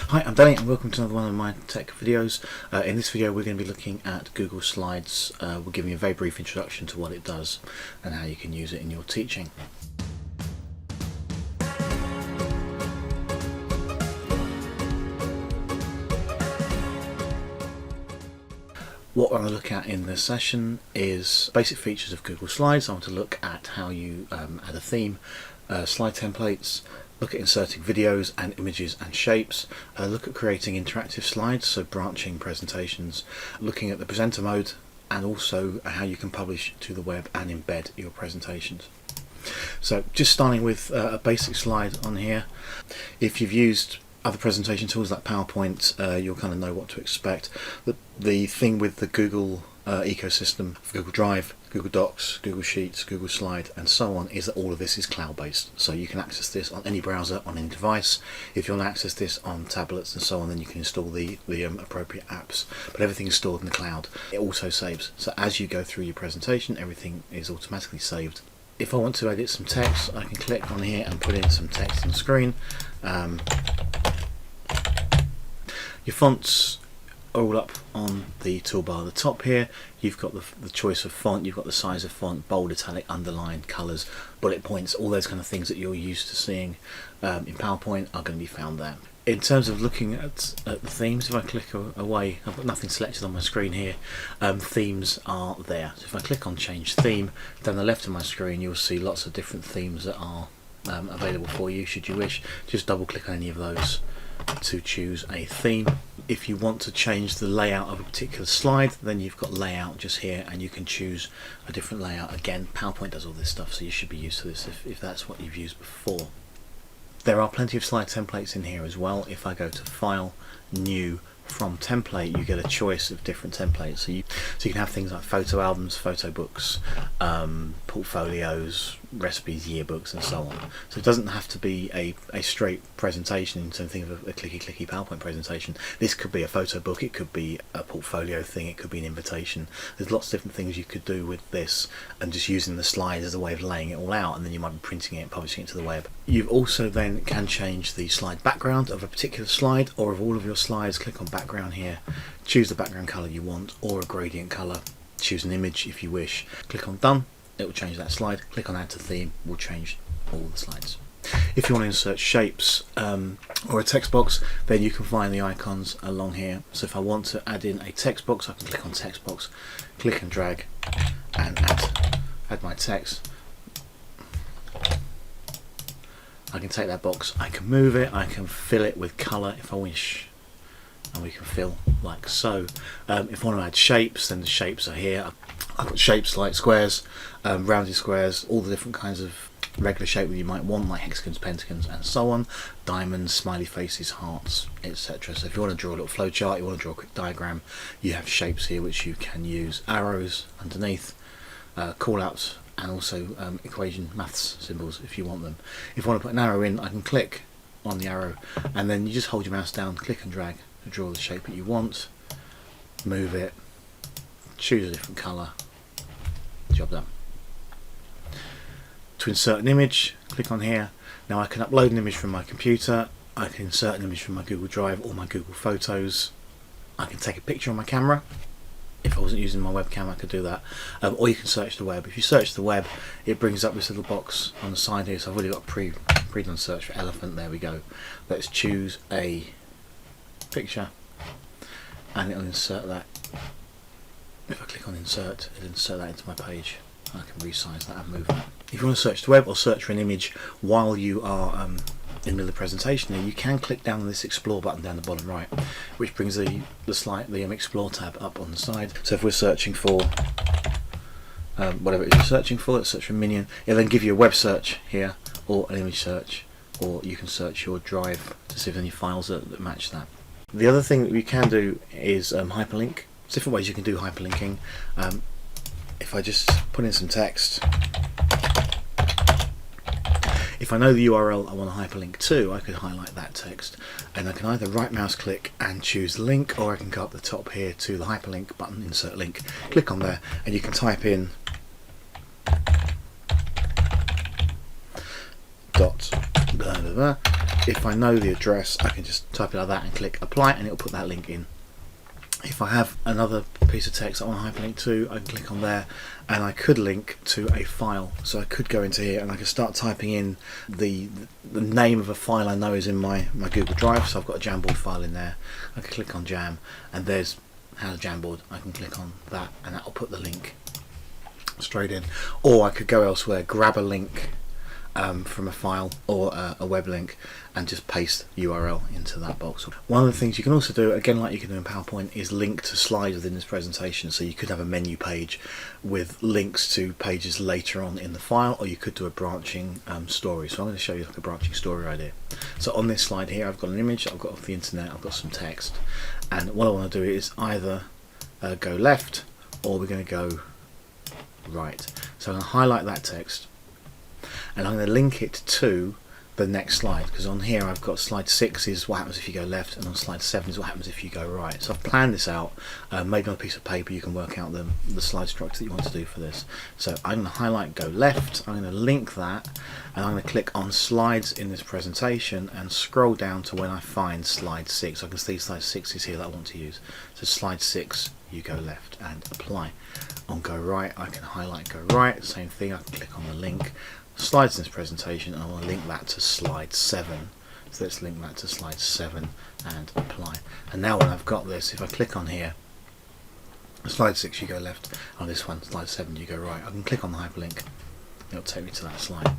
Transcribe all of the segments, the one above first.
Hi, I'm Danny and welcome to another one of my tech videos. In this video we're going to be looking at Google Slides. We're giving you a very brief introduction to what it does and how you can use it in your teaching. What I want to look at in this session is basic features of Google Slides. I want to look at how you add a theme, slide templates, look at inserting videos and images and shapes, look at creating interactive slides, so branching presentations, looking at the presenter mode, and also how you can publish to the web and embed your presentations. So just starting with a basic slide on here. If you've used other presentation tools like PowerPoint, you'll kind of know what to expect. The thing with the Google ecosystem, Google Drive, Google Docs, Google Sheets, Google Slide and so on, is that all of this is cloud-based. So you can access this on any browser, on any device. If you want to access this on tablets and so on, then you can install the appropriate apps. But everything is stored in the cloud. It also saves. So as you go through your presentation, everything is automatically saved. If I want to edit some text, I can click on here and put in some text on the screen. Your fonts are all up on the toolbar at the top here. You've got the choice of font, you've got the size of font, bold, italic, underline, colours, bullet points, all those kind of things that you're used to seeing in PowerPoint are going to be found there. In terms of looking at the themes, if I click away, I've got nothing selected on my screen here, themes are there. So if I click on change theme, down the left of my screen you'll see lots of different themes that are available for you should you wish. Just double click on any of those to choose a theme. If you want to change the layout of a particular slide, then you've got layout just here and you can choose a different layout. Again, PowerPoint does all this stuff, so you should be used to this if that's what you've used before. There are plenty of slide templates in here as well. If I go to File, New, from Template, you get a choice of different templates. So you can have things like photo albums, photo books, portfolios, recipes, yearbooks and so on. So it doesn't have to be a straight presentation. So think of a clicky PowerPoint presentation. This could be a photo book, it could be a portfolio thing, it could be an invitation. There's lots of different things you could do with this, and just using the slides as a way of laying it all out, and then you might be printing it and publishing it to the web. You also then can change the slide background of a particular slide or of all of your slides. Click on background here, choose the background colour you want or a gradient colour, choose an image if you wish, click on done, it will change that slide, click on add to theme, will change all the slides. If you want to insert shapes or a text box, then you can find the icons along here. So if I want to add in a text box, I can click on text box, click and drag and add my text. I can take that box, I can move it, I can fill it with colour if I wish, and we can fill like so. If I want to add shapes, then the shapes are here. I've got shapes like squares, rounded squares, all the different kinds of regular shape that you might want, like hexagons, pentagons and so on, diamonds, smiley faces, hearts, etc. So if you want to draw a little flow chart, you want to draw a quick diagram, you have shapes here which you can use, arrows underneath, call outs, and also equation maths symbols if you want them. If I want to put an arrow in, I can click on the arrow and then you just hold your mouse down, click and drag to draw the shape that you want, move it, choose a different colour, job done. To insert an image, click on here. Now I can upload an image from my computer, I can insert an image from my Google Drive or my Google Photos, I can take a picture on my camera. If I wasn't using my webcam I could do that, or you can search the web. If you search the web, it brings up this little box on the side here. So I've already got pre-done search for elephant. There we go. Let's choose a picture and it'll insert that. If I click on insert, it'll insert that into my page. I can resize that and move that. If you want to search the web or search for an image while you are in the middle of the presentation, then you can click down on this explore button down the bottom right, which brings the explore tab up on the side. So if we're searching for whatever it is you're searching for, let's search for Minion, it'll then give you a web search here or an image search, or you can search your drive to see if there's any files that match that. The other thing that we can do is hyperlink. There's different ways you can do hyperlinking. If I just put in some text, if I know the URL I want to hyperlink to, I could highlight that text and I can either right mouse click and choose link, or I can go up the top here to the hyperlink button, insert link, click on there and you can type in dot blah, blah, blah, if I know the address, I can just type it like that and click apply, and it'll put that link in. If I have another piece of text I want to hyperlink to, I can click on there, and I could link to a file. So I could go into here and I could start typing in the name of a file I know is in my Google Drive. So I've got a Jamboard file in there. I can click on Jam, and there's How's Jamboard. I can click on that, and that will put the link straight in. Or I could go elsewhere, grab a link from a file or a web link, and just paste URL into that box. One of the things you can also do, again like you can do in PowerPoint, is link to slides within this presentation. So you could have a menu page with links to pages later on in the file, or you could do a branching story. So I'm going to show you like a branching story idea. So on this slide here, I've got an image I've got off the internet, I've got some text, and what I want to do is either go left, or we're going to go right. So I'm going to highlight that text, and I'm going to link it to the next slide, because on here I've got slide 6 is what happens if you go left, and on slide 7 is what happens if you go right. So I've planned this out. Maybe on a piece of paper you can work out the slide structure that you want to do for this. So I'm going to highlight go left, I'm going to link that, and I'm going to click on slides in this presentation and scroll down to when I find slide 6. I can see slide 6 is here that I want to use. So slide 6, you go left and apply. On go right, I can highlight go right, same thing, I can click on the link, slides in this presentation, and I want to link that to slide 7. So let's link that to slide 7 and apply. And now when I've got this, if I click on here, slide 6 you go left, on this one slide 7 you go right, I can click on the hyperlink, it'll take me to that slide.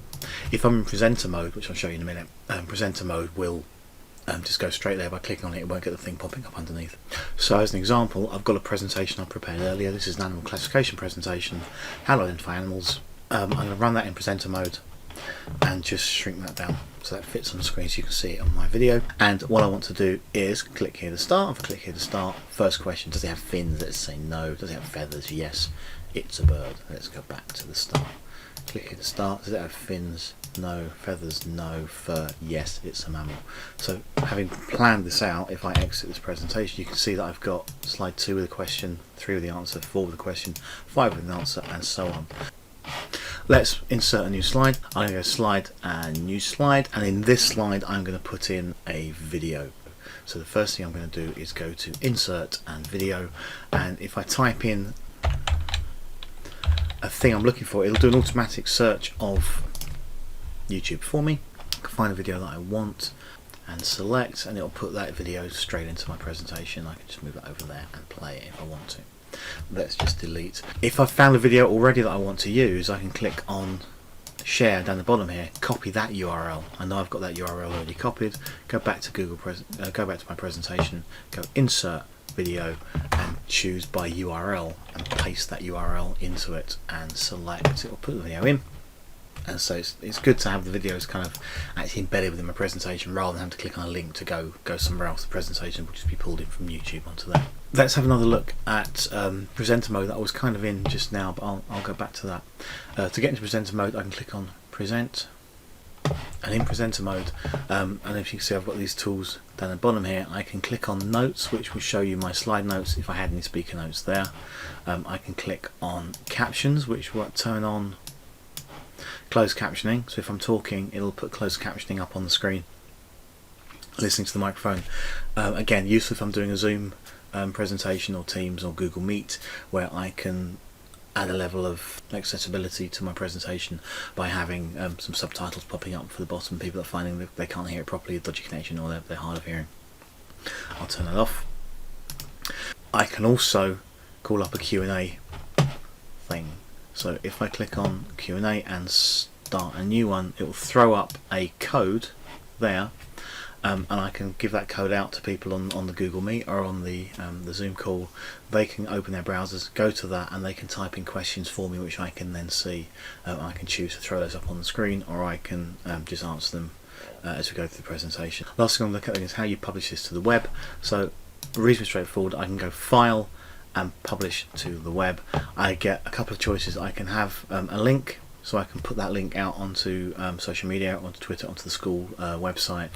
If I'm in presenter mode, which I'll show you in a minute, presenter mode will just go straight there. By clicking on it, it won't get the thing popping up underneath. So as an example, I've got a presentation I prepared earlier. This is an animal classification presentation, how to identify animals. I'm going to run that in presenter mode and just shrink that down so that fits on the screen so you can see it on my video. And what I want to do is click here to start. If I click here to start, first question, does it have fins? Let's say no. Does it have feathers? Yes, it's a bird. Let's go back to the start. Click here to start. Does it have fins? No. Feathers? No. Fur? Yes, it's a mammal. So having planned this out, if I exit this presentation, you can see that I've got slide 2 with a question, 3 with the answer, 4 with a question, 5 with an answer, and so on. Let's insert a new slide. I'm going to go slide and new slide, and in this slide I'm going to put in a video. So the first thing I'm going to do is go to insert and video, and if I type in a thing I'm looking for, it'll do an automatic search of YouTube for me. I can find a video that I want and select, and it'll put that video straight into my presentation. I can just move it over there and play it if I want to. Let's just delete. If I've found a video already that I want to use, I can click on share down the bottom here, copy that URL. I know I've got that URL already copied. Go back to go back to my presentation, go insert video, and choose by URL and paste that URL into it and select. It will put the video in. And so it's good to have the videos kind of actually embedded within my presentation rather than having to click on a link to go somewhere else. The presentation will just be pulled in from YouTube onto there. Let's have another look at presenter mode that I was kind of in just now, but I'll go back to that. To get into presenter mode, I can click on present, and in presenter mode, and if you can see I've got these tools down the bottom here, I can click on notes, which will show you my slide notes if I had any speaker notes there. I can click on captions, which will turn on closed captioning, so if I'm talking it'll put closed captioning up on the screen listening to the microphone. Again, useful if I'm doing a Zoom presentation or Teams or Google Meet, where I can add a level of accessibility to my presentation by having some subtitles popping up for the bottom. People are finding that they can't hear it properly, dodgy connection, or they're hard of hearing. I'll turn that off. I can also call up a Q&A thing. So if I click on Q&A and start a new one, it will throw up a code there, and I can give that code out to people on the Google Meet or on the Zoom call. They can open their browsers, go to that, and they can type in questions for me, which I can then see. I can choose to throw those up on the screen, or I can just answer them as we go through the presentation. Last thing I'm looking at is how you publish this to the web. So reasonably straightforward. I can go File and Publish to the web. I get a couple of choices. I can have a link, so I can put that link out onto social media, onto Twitter, onto the school website,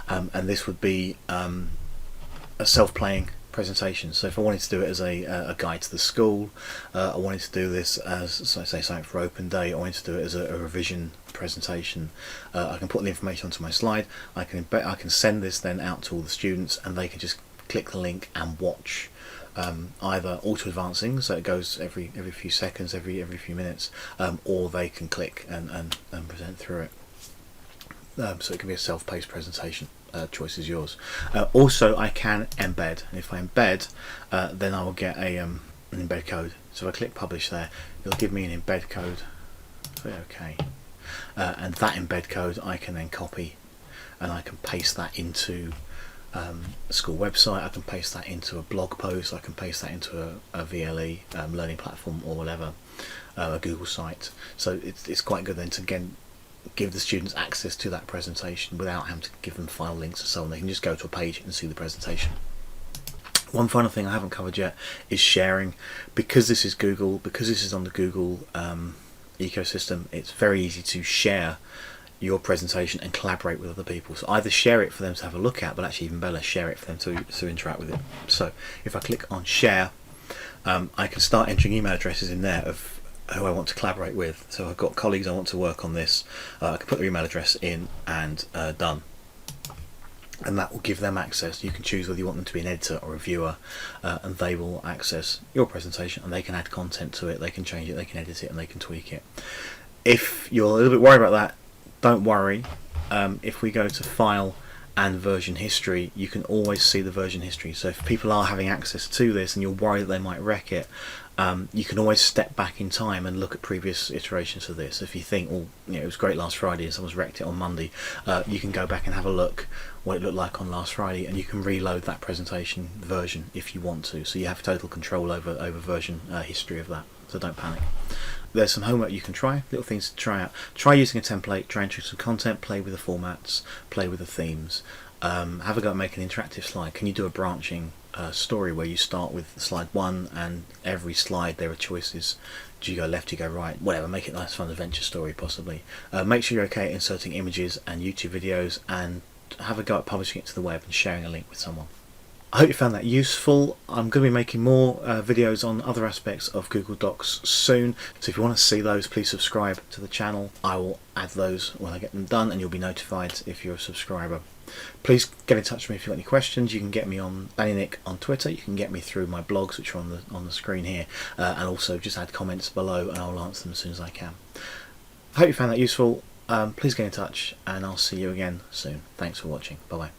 and this would be a self-playing presentations. So if I wanted to do it as a guide to the school, I wanted to do this as, so say, something for open day, I wanted to do it as a revision presentation, I can put the information onto my slide, I can send this then out to all the students, and they can just click the link and watch either auto advancing, so it goes every few seconds, every few minutes, or they can click and present through it. So it can be a self-paced presentation. Choice is yours. Also, I can embed, and if I embed, then I will get an embed code. So if I click publish there, it'll give me an embed code. Okay, and that embed code I can then copy, and I can paste that into a school website. I can paste that into a blog post. I can paste that into a VLE learning platform or whatever, a Google site. So it's quite good then to again give the students access to that presentation without having to give them file links and so on. They can just go to a page and see the presentation. One final thing I haven't covered yet is sharing. Because this is Google, because this is on the Google ecosystem, it's very easy to share your presentation and collaborate with other people. So either share it for them to have a look at, but actually even better, share it for them to interact with it. So if I click on share, I can start entering email addresses in there of who I want to collaborate with. So I've got colleagues I want to work on this, I can put their email address in and done, and that will give them access. You can choose whether you want them to be an editor or a viewer, and they will access your presentation, and they can add content to it, they can change it, they can edit it, and they can tweak it. If you're a little bit worried about that, don't worry. If we go to file and version history, you can always see the version history. So if people are having access to this and you're worried that they might wreck it, you can always step back in time and look at previous iterations of this. If you think, well, it was great last Friday and someone's wrecked it on Monday, you can go back and have a look what it looked like on last Friday, and you can reload that presentation version if you want to. So you have total control over version history of that. So don't panic. There's some homework you can try, little things to try out. Try using a template, try introduce some content, play with the formats, play with the themes. Have a go at making an interactive slide. Can you do a branching story where you start with slide 1 and every slide there are choices? Do you go left, do you go right, whatever, make it a nice fun adventure story possibly. Make sure you're okay at inserting images and YouTube videos, and have a go at publishing it to the web and sharing a link with someone. I hope you found that useful. I'm going to be making more videos on other aspects of Google Docs soon, so if you want to see those, please subscribe to the channel. I will add those when I get them done, and you'll be notified if you're a subscriber. Please get in touch with me if you've got any questions. You can get me on Danny on Twitter, you can get me through my blogs which are on the screen here, and also just add comments below and I'll answer them as soon as I can. I hope you found that useful. Please get in touch, and I'll see you again soon. Thanks for watching. Bye bye.